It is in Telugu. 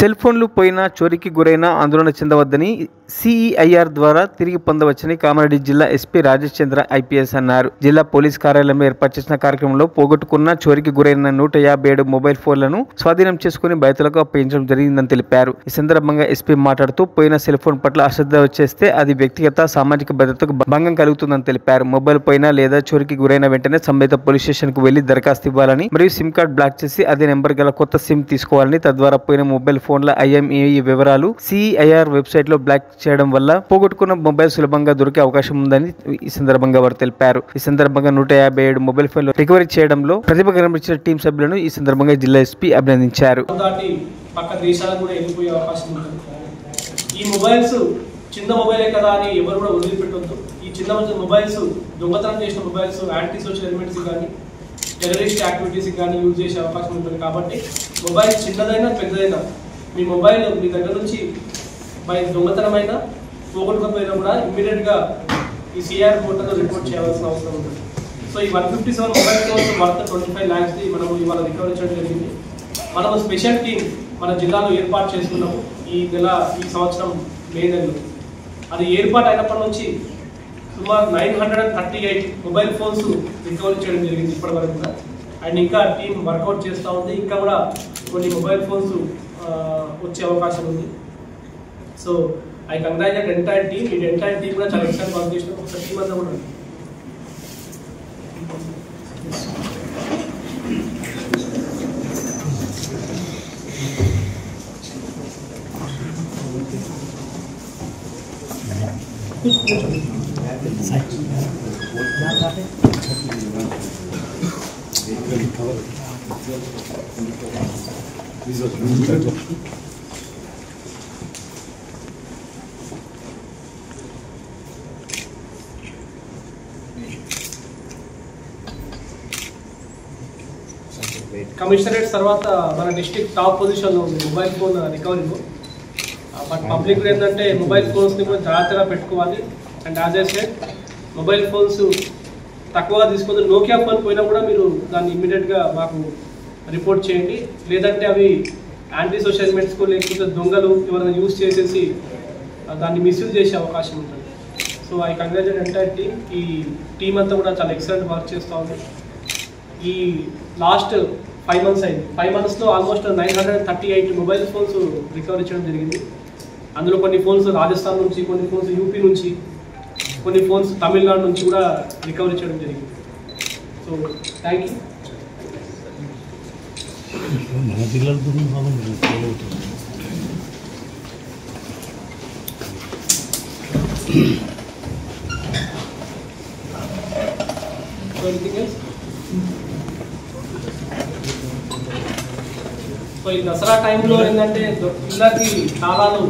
సెల్ ఫోన్లు పోయినా చోరీకి గురైనా ఆందోళన చెందవద్దని సిఈఐఆర్ ద్వారా తిరిగి పొందవచ్చని కామారెడ్డి జిల్లా ఎస్పీ రాజేష్ చంద్ర ఐపీఎస్ అన్నారు. జిల్లా పోలీస్ కార్యాలయంలో ఏర్పాటు చేసిన కార్యక్రమంలో పోగొట్టుకున్న చోరీకి గురైన 157 మొబైల్ ఫోన్లను స్వాధీనం చేసుకుని బాధితులకు అప్పగించడం జరిగిందని తెలిపారు. ఈ సందర్భంగా ఎస్పీ మాట్లాడుతూ పోయిన సెల్ ఫోన్ పట్ల అశ్రద్ధ చేస్తే అది వ్యక్తిగత సామాజిక భద్రతకు భంగం కలుగుతుందని తెలిపారు. మొబైల్ పోయినా లేదా చోరీకి గురైన వెంటనే సంబంధిత పోలీస్ స్టేషన్ కు వెళ్లి దరఖాస్తు ఇవ్వాలని మరియు సిమ్ కార్డ్ బ్లాక్ చేసి అదే నెంబర్ గల కొత్త సిమ్ తీసుకోవాలని, తద్వారా పోయిన మొబైల్ ఫోన్ల IMEI వివరాలు సిఐఆర్ వెబ్సైట్ లో బ్లాక్ చేయడం వల్ల పోగొట్టుకున్న మొబైల్ సులభంగా దొరికే అవకాశం ఉందని ఈ సందర్భంగా వారు తెలిపారు. ఈ సందర్భంగా 157 మొబైల్ ఫోన్లు రికవరీ చేయడంలో ప్రతిభ కనబరిచిన టీం సభ్యులను ఈ సందర్భంగా జిల్లా ఎస్పీ అభినందించారు. ఈ మొబైల్స్ చిన్న మొబైలే కదా అని ఎవరు కూడా వదిలిపెట్టొద్దు. ఈ చిన్న మొబైల్స్ దొంగతనం చేసిన మొబైల్స్ యాంటీ సోషల్ ఎలిమెంట్స్ కానీ టెర్రరిస్ట్ యాక్టివిటీస్ కానీ యూజ్ చేసే అవకాశం ఉంటుంది. కాబట్టి మొబైల్ చిన్నదైనా పెద్దదైనా మీ మొబైల్ మీ దగ్గర నుంచి బై దొంగతనమైనా పోగొట్టుకపోయినా కూడా ఇమ్మీడియట్గా ఈ సిఆర్ పోర్టల్లో రిపోర్ట్ చేయాల్సిన అవసరం ఉంటుంది. సో ఈ 157 మొబైల్ ఫోన్స్ వర్త్ 25 lakhs మనం ఇవాళ రికవరీ చేయడం జరిగింది. మనం స్పెషల్ టీం మన జిల్లాలో ఏర్పాటు చేసుకున్నాము ఈ సంవత్సరం మే నెలలో. అది ఏర్పాటు అయినప్పటి నుంచి సుమారు 938 మొబైల్ ఫోన్స్ రికవరీ చేయడం జరిగింది ఇప్పటి వరకు కూడా. అండ్ ఇంకా టీం వర్కౌట్ చేస్తూ ఉంది. ఇంకా కూడా కొన్ని మొబైల్ ఫోన్స్ వచ్చే అవకాశం ఉంది. So I congratulate entire team. ఈ ఎంటైర్ టీమ్ కూడా చాలా ఎక్సలెంట్ వర్క్ చేసిన ఒక టీం అంతా కూడా కమిషనరేట్స్ తర్వాత మన డిస్ట్రిక్ట్ టాప్ పొజిషన్లో ఉంది మొబైల్ ఫోన్ రికవరీలో. బట్ పబ్లిక్ ఏంటంటే మొబైల్ ఫోన్స్ని కూడా జాగ్రత్తగా పెట్టుకోవాలి. And as a said mobile phones తక్కువగా తీసుకొని నోకియా ఫోన్ పోయినా కూడా మీరు దాన్ని ఇమ్మీడియట్గా మాకు రిపోర్ట్ చేయండి. లేదంటే అవి యాంటీ సోషల్ ఎలిమెంట్స్కు లేకపోతే దొంగలు ఎవరైనా యూజ్ చేసేసి దాన్ని మిస్యూజ్ చేసే అవకాశం ఉంటుంది. So I congratulate entire team. ఈ టీం అంతా కూడా చాలా ఎక్సలెంట్ వర్క్ చేస్తూ ఉంది. ఈ లాస్ట్ 5 months అయింది. 5 monthsలో ఆల్మోస్ట్ 938 మొబైల్ ఫోన్స్ రికవరీ చేయడం జరిగింది. అందులో కొన్ని ఫోన్స్ రాజస్థాన్ నుంచి, కొన్ని ఫోన్స్ యూపీ నుంచి, కొన్ని ఫోన్స్ తమిళనాడు నుంచి కూడా రికవరీ చేయడం జరిగింది. So thank you. సో ఈ దసరా టైంలో ఏంటంటే ఇళ్ళకి తాళాలు